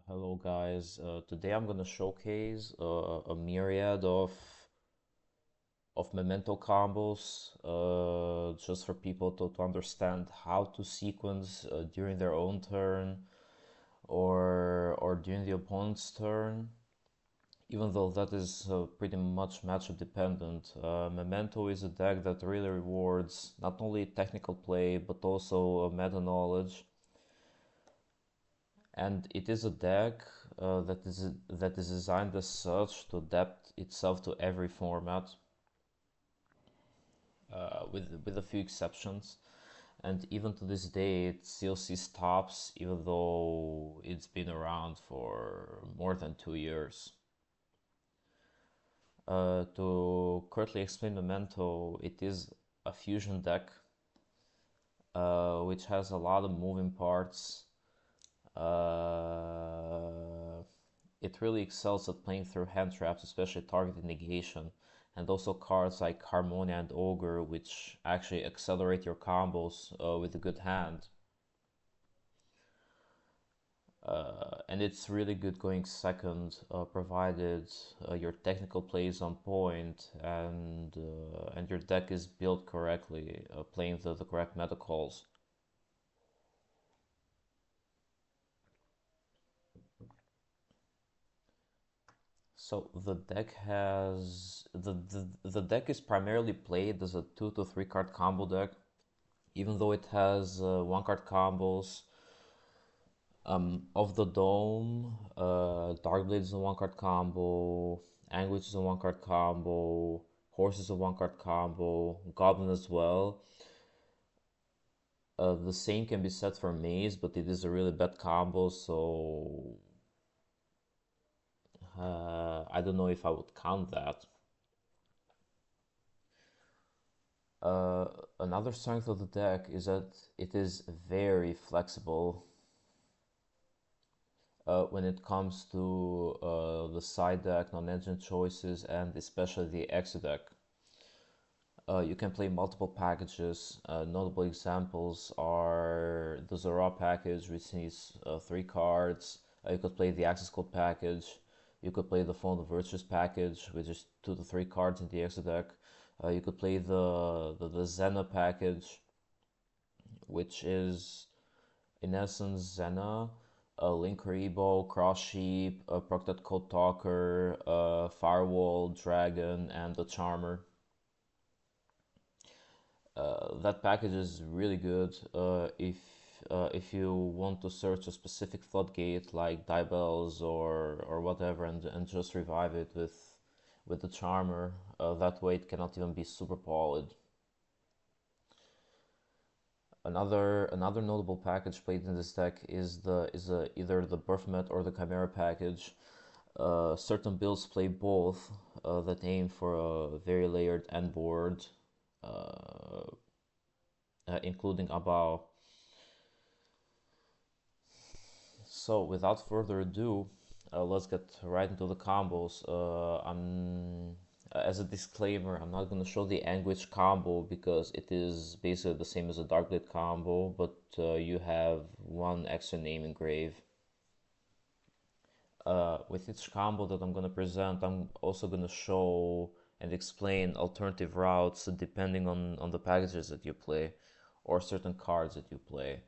Hello guys, today I'm gonna showcase a myriad of memento combos just for people to understand how to sequence during their own turn or during the opponent's turn, even though that is pretty much matchup dependent. Memento is a deck that really rewards not only technical play but also meta knowledge, and it is a deck that is designed as such to adapt itself to every format, with a few exceptions. And even to this day, it still sees tops, even though it's been around for more than 2 years. To currently explain Memento, it is a fusion deck, which has a lot of moving parts. Uh, it really excels at playing through hand traps, especially targeted negation, and also cards like Harmonia and Ogre, which actually accelerate your combos with a good hand. And it's really good going second, provided your technical play is on point and your deck is built correctly, playing the correct meta calls. So the deck is primarily played as a 2 to 3 card combo deck, even though it has 1 card combos. Of the Dome, Darkblade is a 1 card combo, Anguish is a 1 card combo, Horse is a 1 card combo, Goblin as well. The same can be said for Maze, but it is a really bad combo, so I don't know if I would count that. Uh, Another strength of the deck is that it is very flexible when it comes to the side deck, non-engine choices, and especially the exit deck. You can play multiple packages. Notable examples are the Zora package, which needs 3 cards. You could play the Access Code package. You could play the Phone of Virtues package, which is 2 to 3 cards in the exit deck. You could play the Zena package, which is in essence Zena, Link Rebo, Cross Sheep, Procted Code Talker, Firewall, Dragon, and the Charmer. That package is really good if you want to search a specific floodgate like Diebells or whatever, and just revive it with the Charmer. That way it cannot even be super polished. Another notable package played in this deck is either the Birthmet or the Chimera package. Certain builds play both, that aim for a very layered end board, uh, including Abao. So without further ado, let's get right into the combos. As a disclaimer, I'm not going to show the Anguish combo because it is basically the same as a Darkblade combo, but you have one extra name engraved. With each combo that I'm going to present, I'm also going to show and explain alternative routes depending on the packages that you play or certain cards that you play.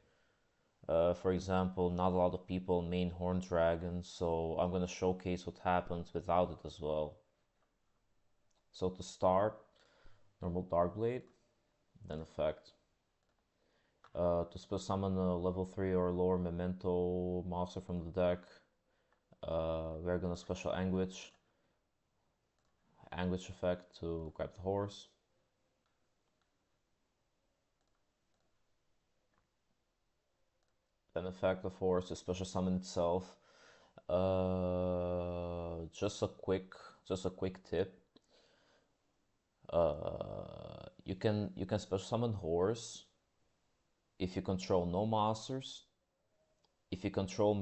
For example, not a lot of people main Horn Dragon, so I'm gonna showcase what happens without it as well. So to start, normal Darkblade, then effect. To spell summon a level 3 or lower Memento monster from the deck, we're gonna special Anguish effect to grab the horse. Then effect of horse to special summon itself. Just a quick tip. You can special summon horse if you control no monsters, if you control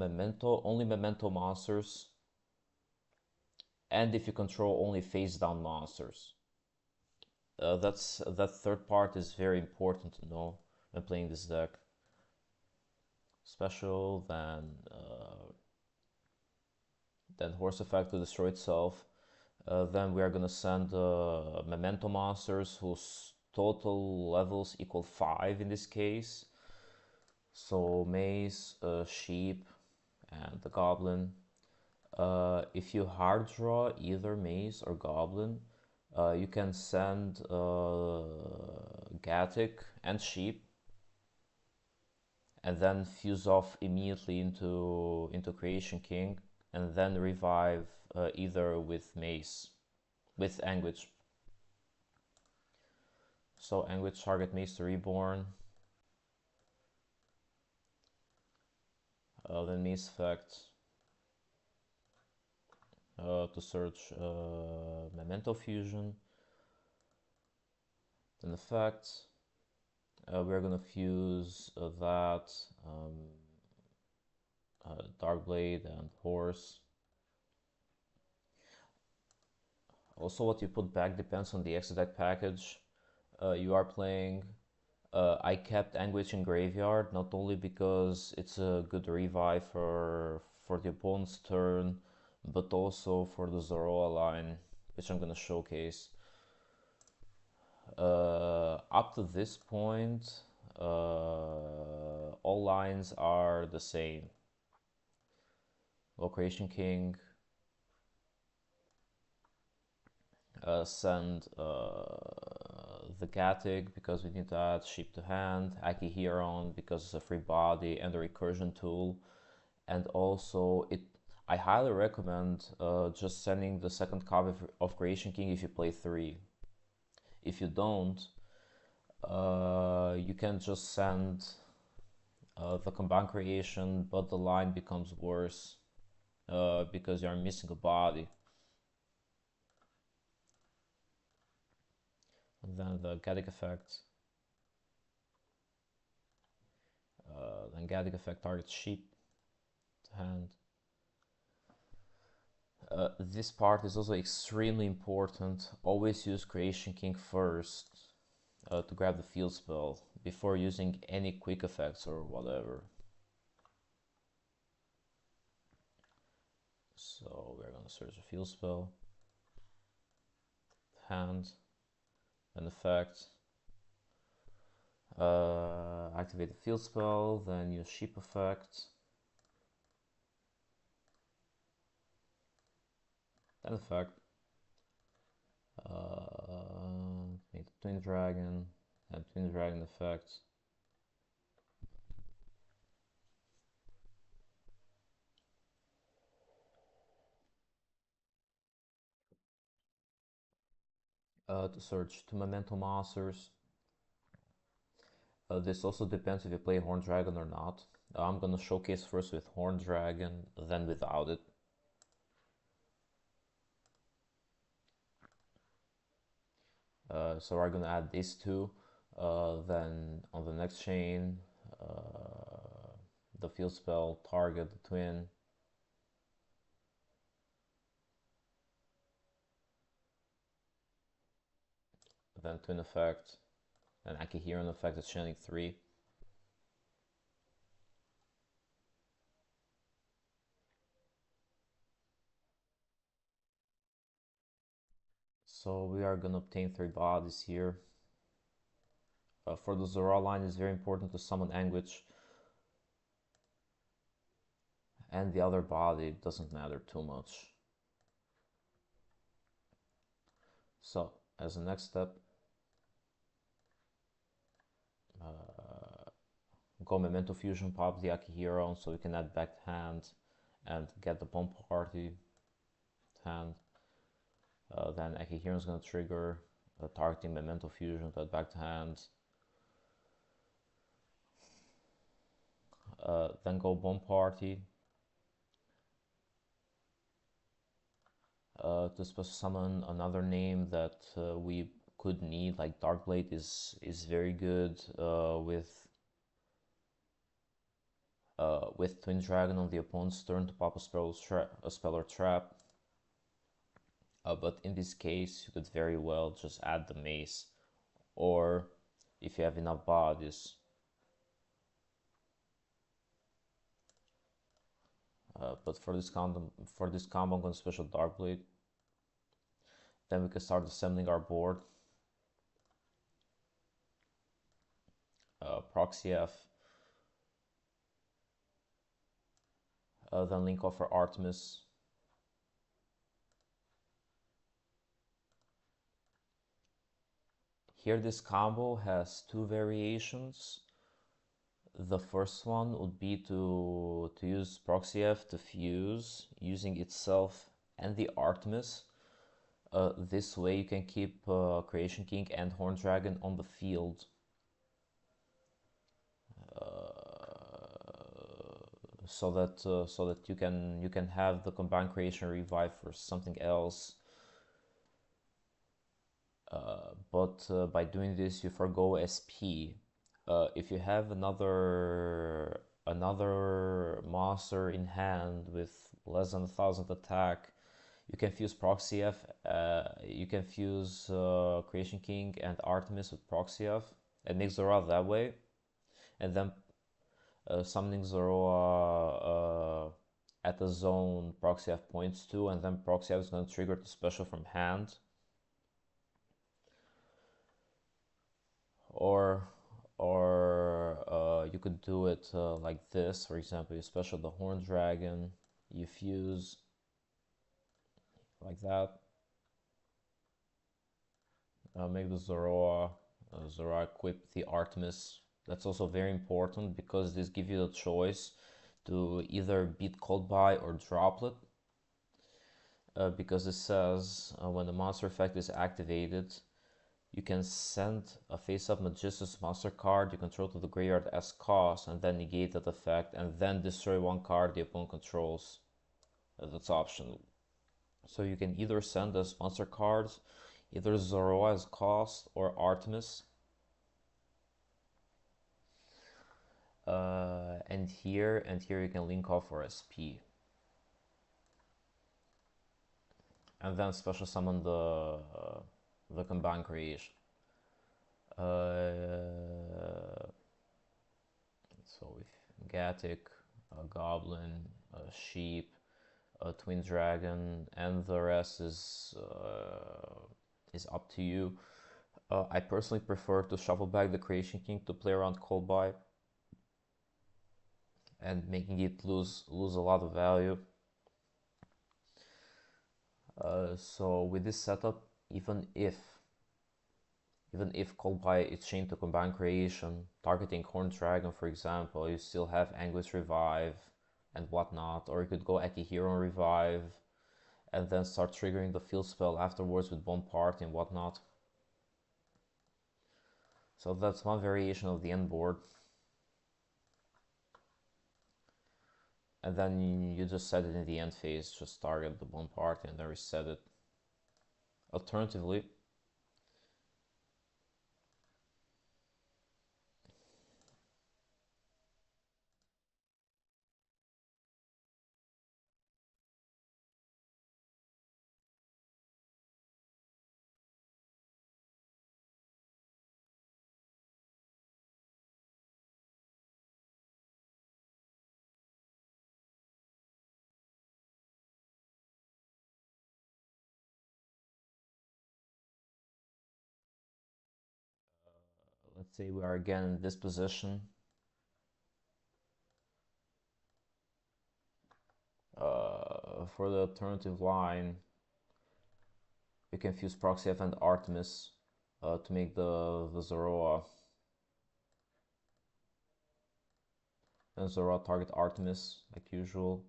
only memento monsters, and if you control only face down monsters. That third part is very important to know when playing this deck. Special, then then horse effect to destroy itself. Then we are gonna send memento monsters whose total levels equal 5 in this case. So maze, sheep, and the goblin. If you hard draw either maze or goblin, you can send Gatic and sheep, and then fuse off immediately into Creation King, and then revive either with mace, with Anguish. So Anguish target mace to reborn. Then mace effect to search memento fusion. Then effect. We're gonna fuse that Darkblade and Horse. Also, what you put back depends on the Exodec package you are playing. I kept Anguish in Graveyard not only because it's a good revive for the opponent's turn, but also for the Zoroa line, which I'm gonna showcase. Up to this point, all lines are the same. Creation King, send the Gatic because we need to add sheep to hand, Akihiron because it's a free body and a recursion tool, and also I highly recommend just sending the second copy of Creation King if you play 3. If you don't, you can just send the combined creation, but the line becomes worse because you are missing a body. And then the Gatic effect. Then Gatic effect targets sheep to hand. This part is also extremely important. Always use Creation King first to grab the field spell before using any quick effects or whatever. So we're gonna search a field spell, hand, an effect, activate the field spell, then use sheep effect, then effect, make the twin dragon, and twin dragon effect. To search 2 memento monsters. This also depends if you play Horn Dragon or not. I'm gonna showcase first with Horn Dragon, then without it. So we're gonna add these two. Then on the next chain, the field spell, target the twin. Then twin effect, and Akihiron effect is channeling 3. So we are gonna obtain 3 bodies here. For the Zora line, it's very important to summon Anguish, and the other body doesn't matter too much. So as a next step, go memento fusion, pop the Akihiro so we can add back to hand and get the bomb party to hand. Then Akihiro is going to trigger targeting memento fusion to add back to hand. Then go bomb party to special summon another name that we could need, like Darkblade is very good with Twin Dragon on the opponent's turn to pop a spell or trap. But in this case, you could very well just add the mace, or if you have enough bodies, but for this combo, I'm going to special Dark Blade. Then we can start assembling our board. Proxy F. Then link off for Artemis. Here this combo has two variations. The first one would be to use Proxy F to fuse using itself and the Artemis. This way you can keep Creation King and Horn Dragon on the field. So that you can have the combined creation revive for something else. But by doing this you forgo SP. If you have another monster in hand with less than 1,000 attack, you can fuse Proxy F. You can fuse Creation King and Artemis with Proxy F and make Zora that way, and then summoning Zoroa at the zone Proxy F points to, and then Proxy F is going to trigger the special from hand. Or you could do it like this. For example, you special the Horn Dragon, you fuse like that. Make the Zoroa equip the Artemis. That's also very important because this gives you the choice to either beat Cold Buy or Droplet. Because it says when the monster effect is activated, you can send a face-up Magistus monster card you control to the graveyard as cost, and then negate that effect, and then destroy one card the opponent controls. That's optional. So you can either send as monster cards, either Zoroa as cost or Artemis. And here you can link off for SP. And then special summon the combined creation. So with Gatic, a Goblin, a Sheep, a Twin Dragon, and the rest is up to you. I personally prefer to shuffle back the Creation King to play around Cold Buy and making it lose a lot of value. So with this setup, even if Cold Buy is chained to combined creation, targeting Horn Dragon for example, you still have Anguish Revive and whatnot, or you could go Akihiro Revive and then start triggering the field spell afterwards with Bomb Party and whatnot. So that's one variation of the end board. And then you just set it in the end phase, just target the Bomb Party and then reset it. Alternatively, let's say we are again in this position. For the alternative line, you can fuse Proxy F and Artemis to make the Zoroa. And Zoroa target Artemis like usual.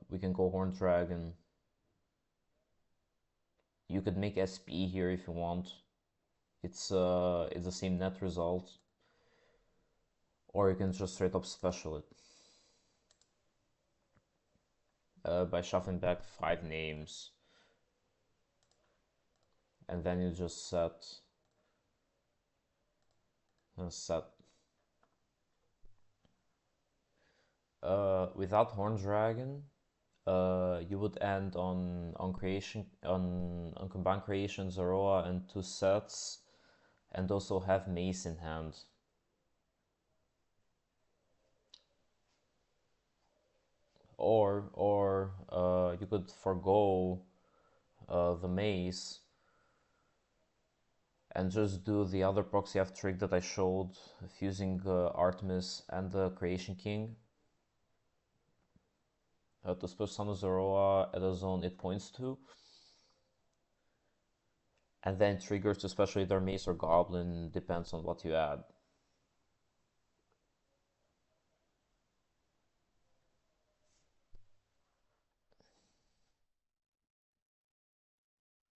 We can go Horn Dragon. You could make SP here if you want. It's the same net result. Or you can just straight up special it. By shuffling back 5 names. And then you just set. Without Horn Dragon, you would end on combined creation Zoroa and 2 sets, and also have Mace in hand. or you could forgo the maze and just do the other proxy F trick that I showed, fusing Artemis and the Creation King to special summon Zoroa at a zone it points to, and then triggers to special either mace or goblin, depends on what you add.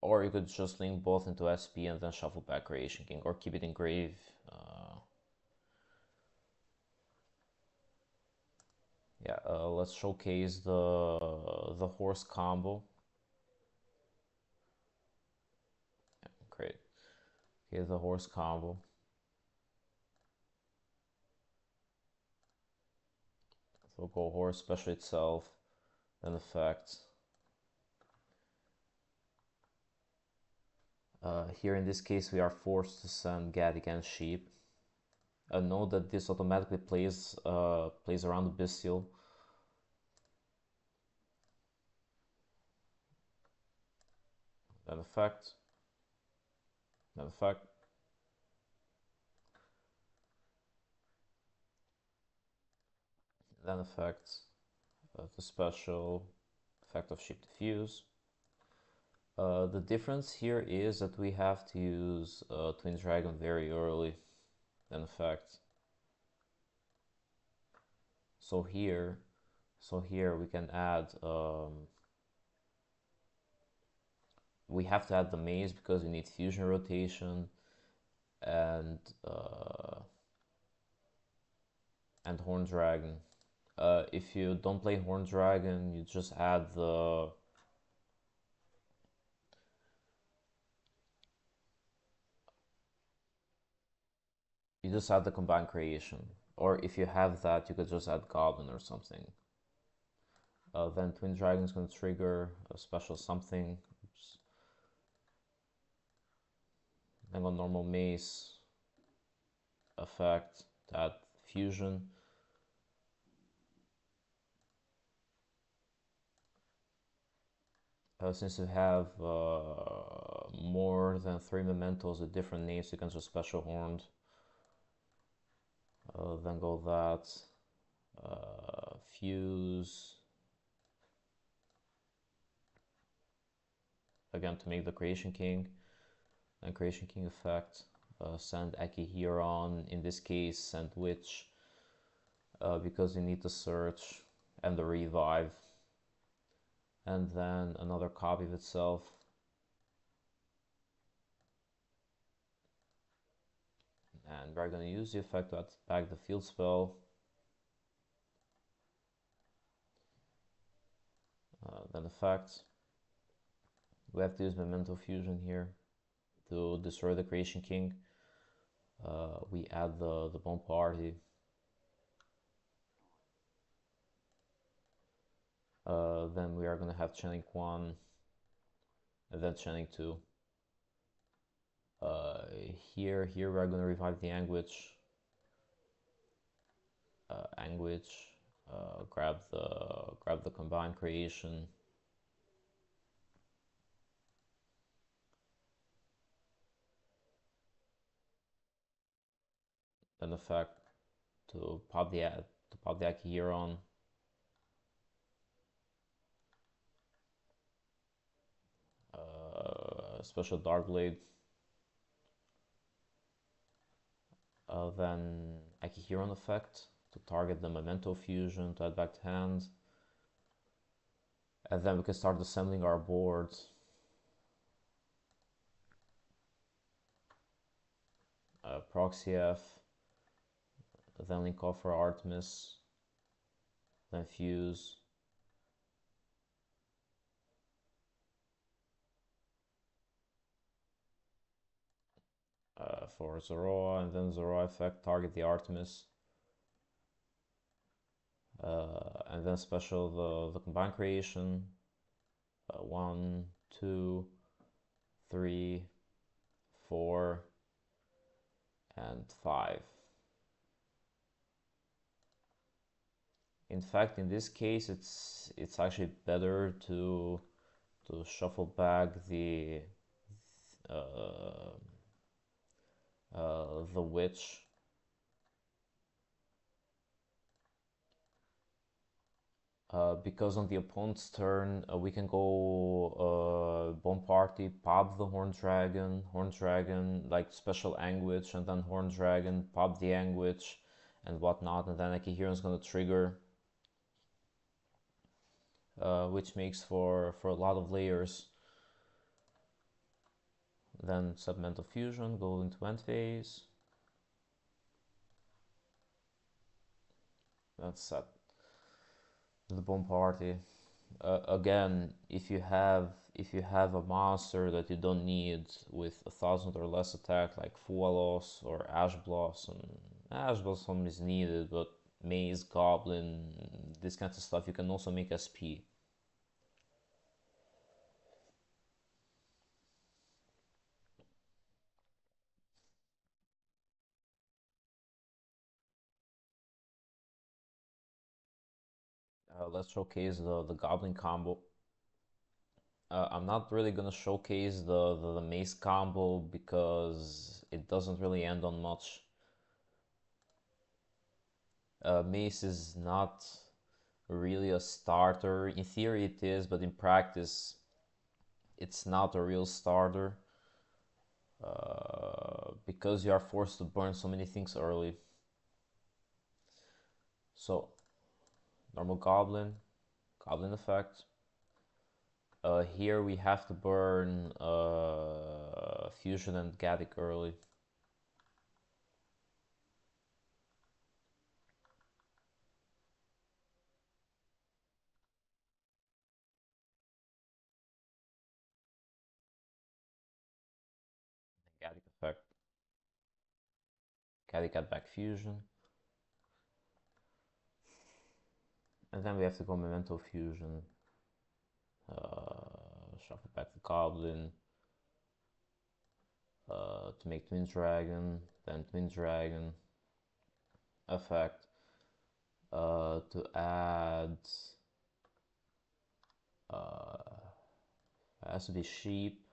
Or you could just link both into SP and then shuffle back Creation King, or keep it in grave. Yeah, let's showcase the horse combo. Yeah, great. Okay, the horse combo. So go horse, special itself, then effect. Here in this case we are forced to send Gad against sheep. Note that this automatically plays around the bestial. Then effect. Then effect. Then effect. The special effect of sheep diffuse. The difference here is that we have to use Twin Dragon very early. Then effect. So here we can add. We have to add the maze because we need fusion rotation and Horn Dragon. If you don't play Horn Dragon, you just add the combined creation, or if you have that, you could just add Goblin or something. Then Twin Dragon is going to trigger a special something. Oops. Then on normal mace effect to add fusion. Since you have more than 3 mementos with different names, you can just special horned. Then go that. Fuse. Again to make the Creation King. Then Creation King effect. Send Akihiron, in this case send Witch, because you need to search and the revive. And then another copy of itself. And we're going to use the effect to add back the field spell. Then effect. We have to use Memento Fusion here to destroy the Creation King. We add the Bone Party. Then we are going to have Channing 1 and then Channing 2. Here we're going to revive the Anguish. Grab the combined creation. Then effect to pop the Akihiron. Special Dark Blade. Then Akihiron effect to target the Memento Fusion to add back to hand. And then we can start assembling our board. Proxy F, then link off for Artemis, then fuse. For Zoroa, and then Zoroa effect, target the Artemis. And then special the combined creation. 1, 2, 3, 4, and 5. In fact, in this case, it's actually better to shuffle back uh, the witch, because on the opponent's turn we can go Bone Party, pop the Horn Dragon, like special Anguish, and then Horn Dragon, pop the Anguish, and whatnot, and then Akihiron's gonna trigger, which makes for a lot of layers. Then Submental Fusion, go into end phase. That's set. The Bomb Party. Again, if you have a monster that you don't need with 1,000 or less attack, like Fualos or Ash Blossom. Ash Blossom is needed, but Maze, Goblin, this kind of stuff, you can also make SP. Let's showcase the Goblin combo. I'm not really gonna showcase the Mace combo because it doesn't really end on much. Mace is not really a starter. In theory it is, but in practice it's not a real starter, because you are forced to burn so many things early. So normal Goblin, Goblin effect. Here we have to burn Fusion and Gaddick early. Gaddick effect. Gaddick got back Fusion. And then we have to go Memento Fusion. Shuffle back the Goblin. To make Twin Dragon. Then Twin Dragon. Effect. To add... has to be Sheep.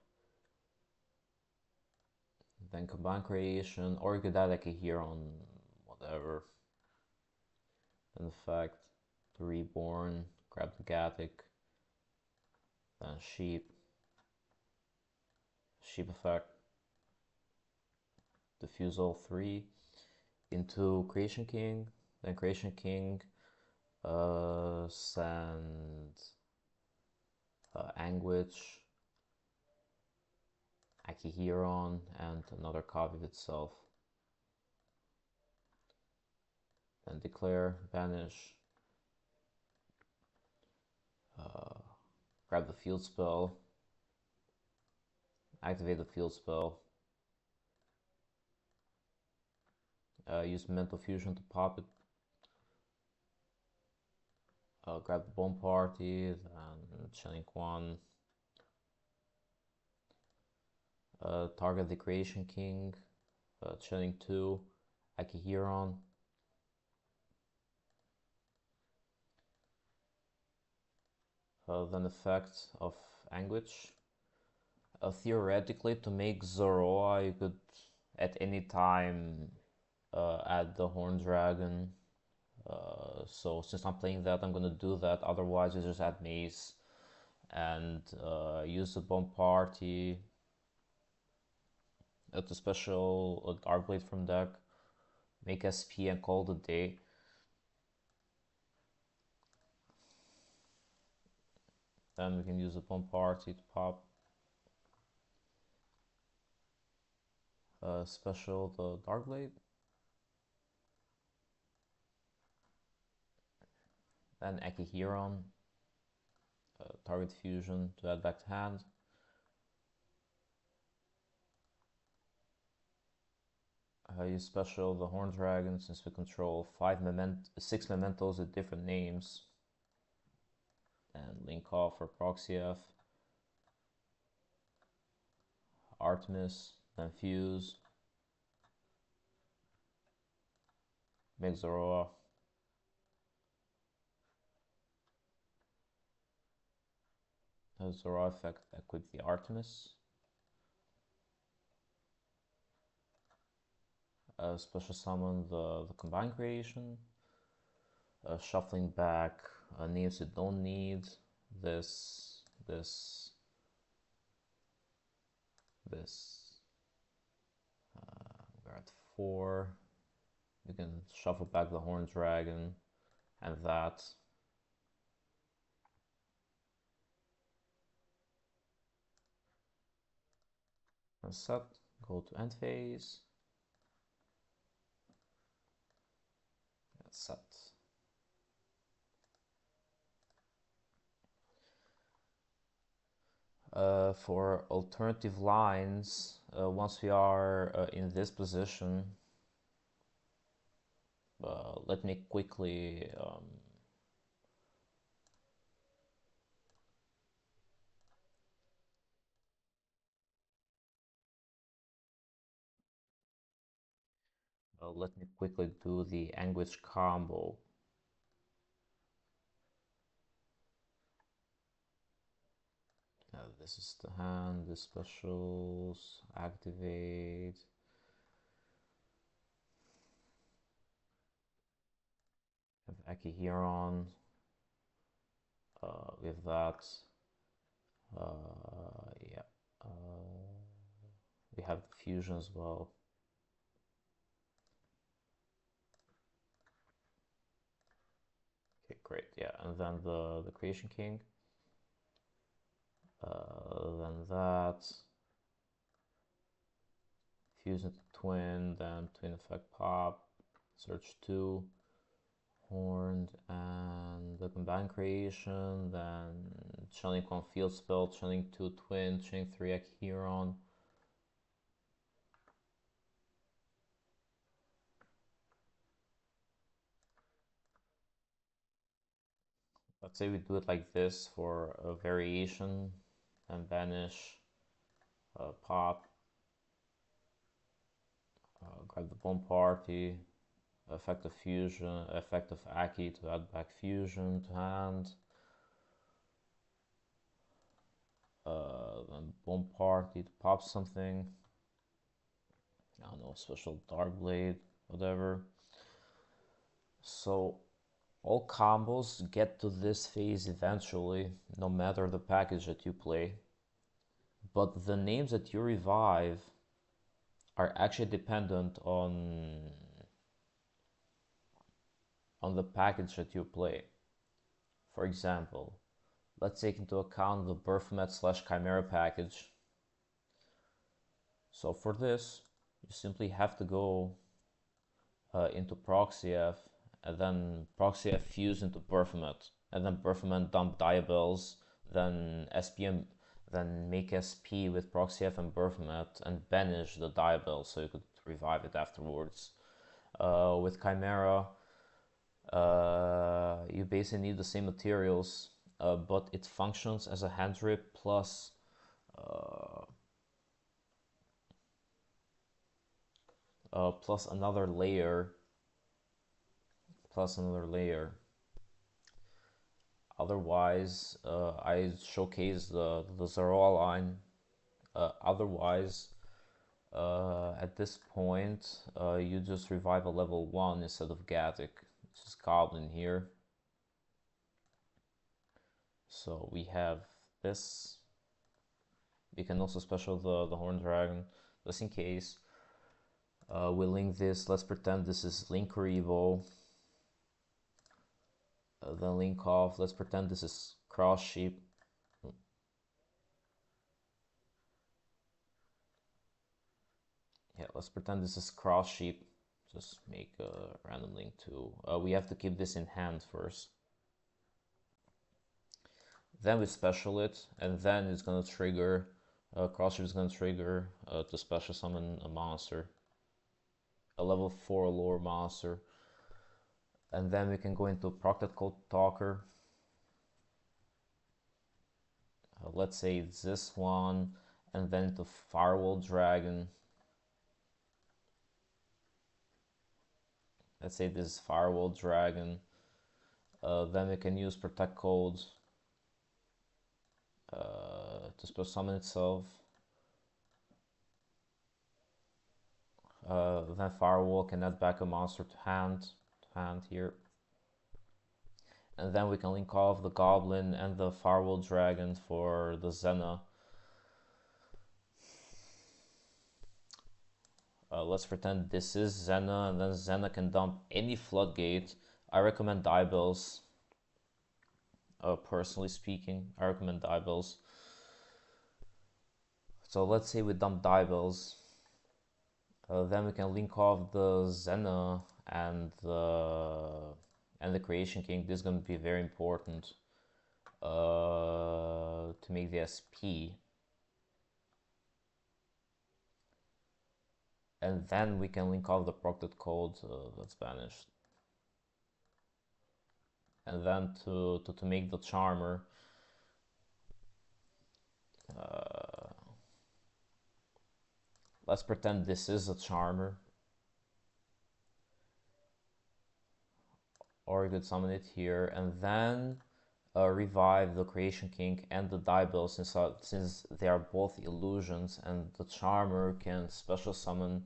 Then Combine Creation. Or you could add like a Huron. Whatever. Then Effect. To Reborn. Grab the Gaddick. Then Sheep. Sheep effect. Diffuse all three into Creation King. Then Creation King send Anguish, Akihiron, and another copy of itself. Then declare, banish, grab the field spell, activate the field spell, use Mental Fusion to pop it, grab the Bone Party, then Chilling 1, target the Creation King, Chilling 2, Akihiron, then effect of Anguish. Theoretically, to make Zoroa, you could at any time add the Horn Dragon. So since I'm playing that, I'm gonna do that. Otherwise, you just add Mace and use the Bomb Party at the special Darkblade from deck. Make SP and call the day. Then we can use the Bomb Party to pop special the Darkblade. Then Akihiron, target Fusion to add back to hand. Use special the Horn Dragon since we control 6 mementos with different names. And link off for Proxy F. Artemis, then Fuse. Make Zoroa. Zoro effect, equip the Artemis. Special summon the combined creation. Shuffling back names you don't need. This, this, this. We're at 4. You can shuffle back the Horned Dragon and that. And set, go to end phase. And set. For alternative lines, once we are in this position, let me quickly do the Anguish combo. This is the hand, the specials, activate. Have Akihiron. With that, yeah. We have the fusion as well. Okay, great. Yeah, and then the Creation King. Then that. Fuse into twin, then twin effect pop, search 2, horned, and the combined creation, then channeling one field spell, channeling 2 twin, channeling 3 Akihiron. Let's say we do it like this for a variation, and banish, pop, grab the bomb party, effect of fusion, effect of Aki to add back fusion to hand. Then bomb party to pop something. I don't know, special dark blade, whatever. So all combos get to this phase eventually, no matter the package that you play. But the names that you revive are actually dependent on the package that you play. For example, let's take into account the Baphomet / Chimera package. So for this, you simply have to go into ProxyF, and then ProxyF fuse into Baphomet, and then Baphomet dump Diabells, then SPM, then make SP with ProxyF and Baphomet, and banish the Diabell so you could revive it afterwards. With Chimera, you basically need the same materials, but it functions as a hand rip plus plus another layer. Otherwise, I showcase the Zoroa line. Otherwise, at this point, you just revive a level 1 instead of Gaddick, which is Goblin here. So we have this. We can also special the Horned Dragon, just in case. We link this. Let's pretend this is Link or Evo. Then link off. Let's pretend this is Cross Sheep. Yeah, let's pretend this is Cross Sheep. Just make a random link to. We have to keep this in hand first. Then we special it, and then it's gonna trigger. Cross Sheep is gonna trigger to special summon a monster, a level 4 lower monster. And then we can go into Procted Code Talker. Let's say it's this one, and then to Firewall Dragon. Let's say this is Firewall Dragon. Then we can use Protect Code. to spell summon itself. Then Firewall can add back a monster to hand here. And then we can link off the Goblin and the Firewall Dragon for the Zena. Let's pretend this is Zena, and then Zena can dump any Floodgate. I recommend Diebells. Personally speaking, I recommend Diebells. So let's say we dump Diebells. Then we can link off the Zena and the Creation King. This is going to be very important to make the SP. And then we can link off the proctored code that's banished. And then to make the Charmer, let's pretend this is a Charmer. Or you could summon it here, and then revive the Creation King and the Diebell since they are both illusions, and the Charmer can special summon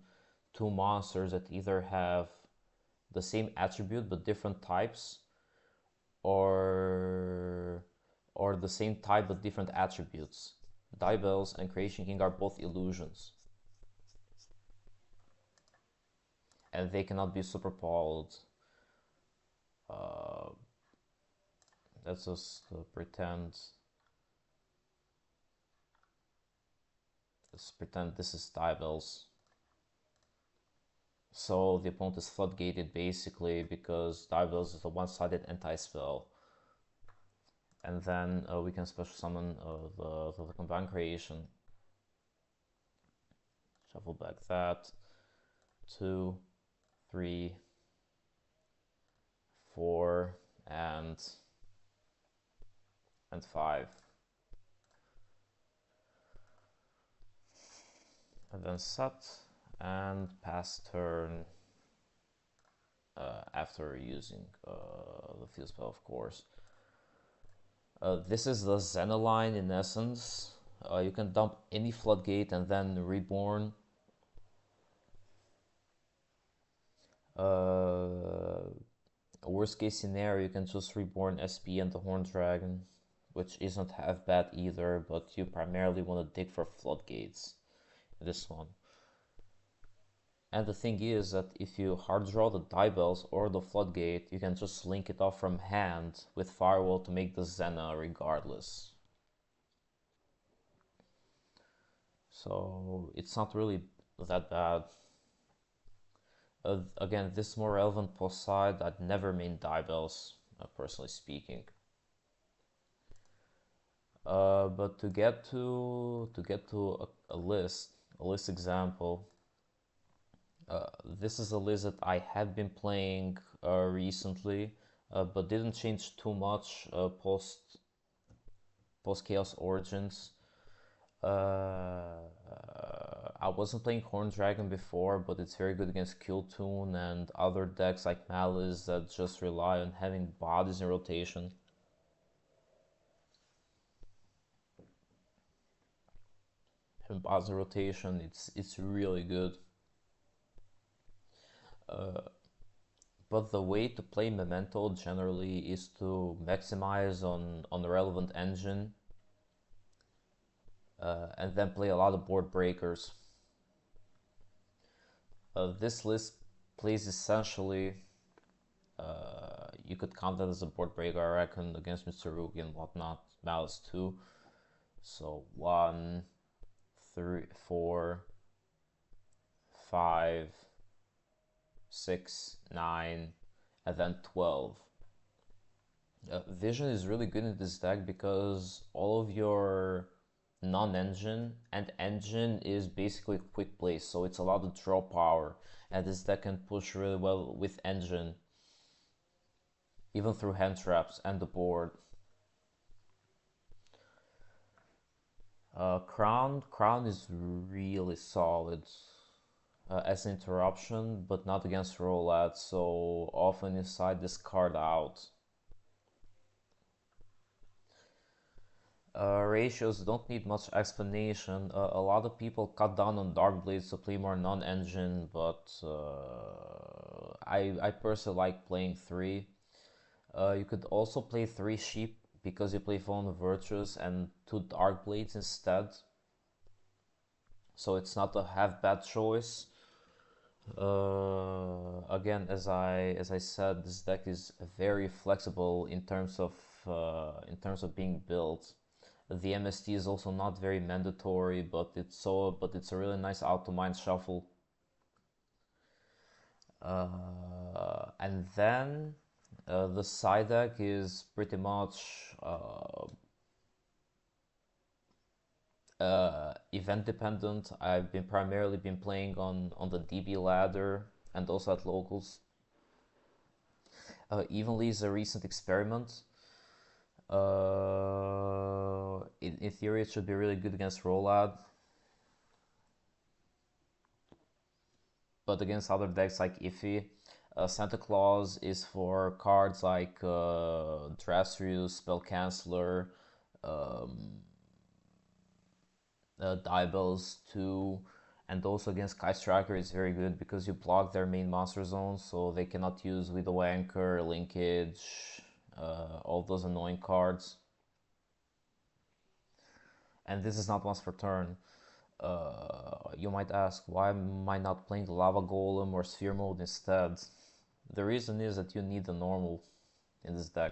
two monsters that either have the same attribute but different types, or the same type but different attributes. Diebells and Creation King are both illusions, and they cannot be superpowered. Let's just pretend. Let's pretend this is Diebells. So the opponent is floodgated basically because Diebells is a one-sided anti-spell. And then we can special summon the combined creation. Shuffle back that. 2, 3, 4, and 5. And then set and pass turn after using the field spell, of course. This is the Zena line in essence. You can dump any Floodgate and then Reborn. Worst case scenario, you can just Reborn SP and the Horned Dragon, which isn't half bad either, but you primarily want to dig for Floodgates in this one. And the thing is that if you hard draw the Diebells or the Floodgate, you can just link it off from hand with Firewall to make the Zena regardless. So it's not really that bad. Again, this is more relevant post side. I'd never main Diebells, personally speaking. But to get to a list example, this is a list that I have been playing recently, but didn't change too much post Chaos Origins. I wasn't playing Horned Dragon before, but it's very good against Kill Tune and other decks like Malice that just rely on having bodies in rotation. Having bodies in rotation, it's really good. But the way to play Memento generally is to maximize on the relevant engine, and then play a lot of board breakers. This list plays essentially, you could count that as a board breaker, I reckon, against Mitsurugi and whatnot, Malice too. So 1, 3, 4, 5, 6, 9, and then 12. Vision is really good in this deck because all of your non-engine and engine is basically quick play, so it's a lot of draw power, and this deck can push really well with engine, even through hand traps and the board. Crown is really solid as an interruption, but not against roulette, so often inside this card out. Ratios don't need much explanation. A lot of people cut down on Dark Blades to play more non-engine, but I personally like playing 3. You could also play 3 Sheep because you play Fallen Virtues and 2 Dark Blades instead. So it's not a half bad choice. Again, as I said, this deck is very flexible in terms of being built. The MST is also not very mandatory, but it's a really nice out-to-mind shuffle. And then the side deck is pretty much event dependent. I've been primarily been playing on the DB ladder and also at locals. Evenly is a recent experiment. In theory, it should be really good against Rolad, but against other decks like Iffy, Santa Claus is for cards like Drasrius, Spell Canceller, um, Diebells too, and also against Sky Striker is very good because you block their main monster zones, so they cannot use Widow Anchor, Linkage, all those annoying cards. And this is not once per turn. You might ask, why am I not playing the Lava Golem or Sphere Mode instead? The reason is that you need the normal in this deck.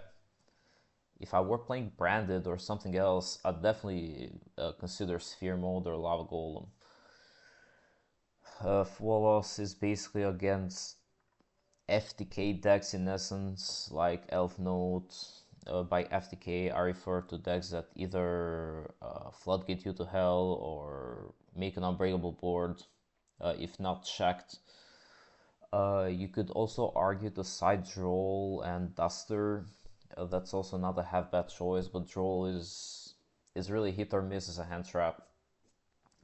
If I were playing Branded or something else, I'd definitely consider Sphere Mode or Lava Golem. Fualos is basically against FTK decks in essence, like Elf Note. By FTK, I refer to decks that either floodgate you to hell or make an unbreakable board, if not checked. You could also argue the side Droll and Duster. That's also not a half bad choice, but Droll is really hit or miss as a hand trap.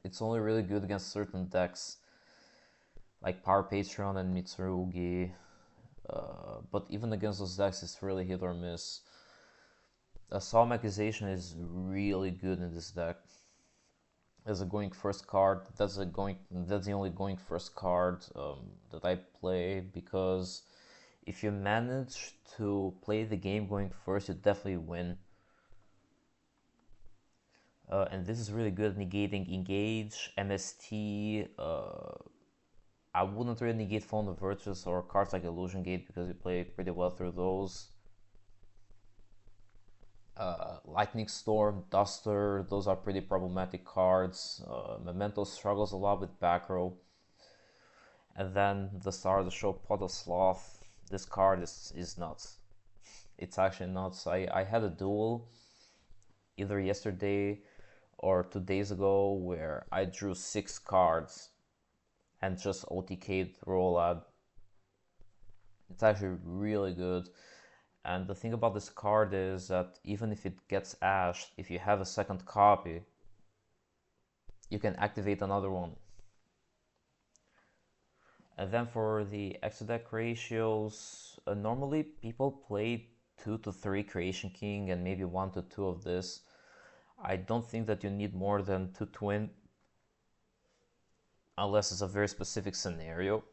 It's only really good against certain decks like Power Patreon and Mitsurugi, but even against those decks, it's really hit or miss. Solemn Accusation is really good in this deck. As a going first card, that's the only going first card that I play, because if you manage to play the game going first, you definitely win. And this is really good at negating Engage, MST. I wouldn't really negate Fallen Virtues or cards like Illusion Gate because you play pretty well through those. Lightning Storm, Duster, those are pretty problematic cards. Memento struggles a lot with back row. And then the star of the show, Pot of Sloth. This card is nuts. It's actually nuts. I had a duel either yesterday or 2 days ago where I drew 6 cards and just OTK'd Rolad. It's actually really good. And the thing about this card is that even if it gets ashed, if you have a second copy, you can activate another one. And then for the Exodec ratios, normally people play 2 to 3 Creation King and maybe 1 to 2 of this. I don't think that you need more than 2 Twin, unless it's a very specific scenario.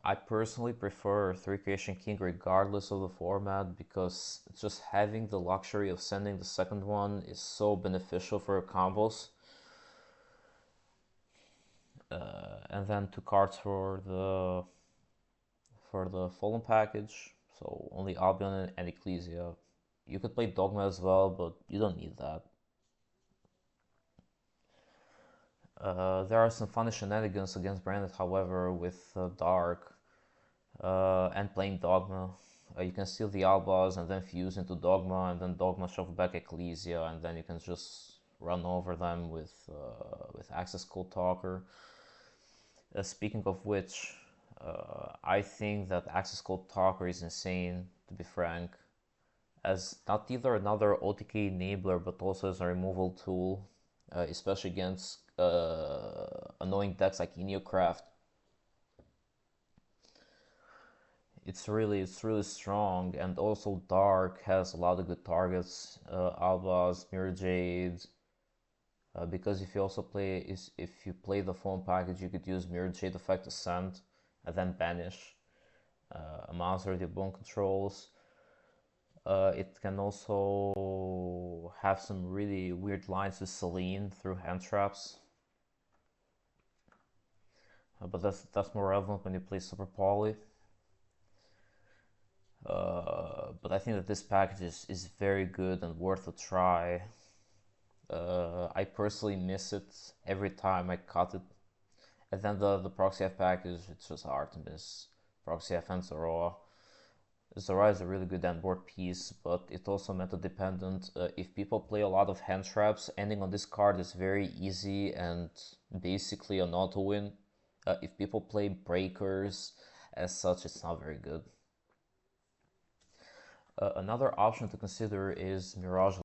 I personally prefer 3 Creation King regardless of the format, because just having the luxury of sending the second one is so beneficial for your combos. And then 2 cards for the Fallen package, so only Albion and Ecclesia. You could play Dogma as well, but you don't need that. There are some funny shenanigans against Branded, however, with Dark and playing Dogma. You can steal the Albas and then fuse into Dogma, and then Dogma shuffle back Ecclesia, and then you can just run over them with Access Code Talker. Speaking of which, I think that Access Code Talker is insane, to be frank, as not either another OTK enabler, but also as a removal tool, especially against annoying decks like Ineocraft. it's really strong, and also Dark has a lot of good targets, Albaz, Mirror Jade. Because if you also play if you play the phone package, you could use Mirror Jade Effect Ascent and then banish a monster the opponent controls. It can also have some really weird lines with Celine through hand traps. But that's more relevant when you play Super Poly. But I think that this package is very good and worth a try. I personally miss it every time I cut it. And then the Proxy F package, it's just hard to miss. Proxy F and Zoroa. Zora is a really good end board piece, but it's also meta dependent. If people play a lot of hand traps, ending on this card is very easy and basically an auto win. If people play breakers, as such, it's not very good. Another option to consider is Mirage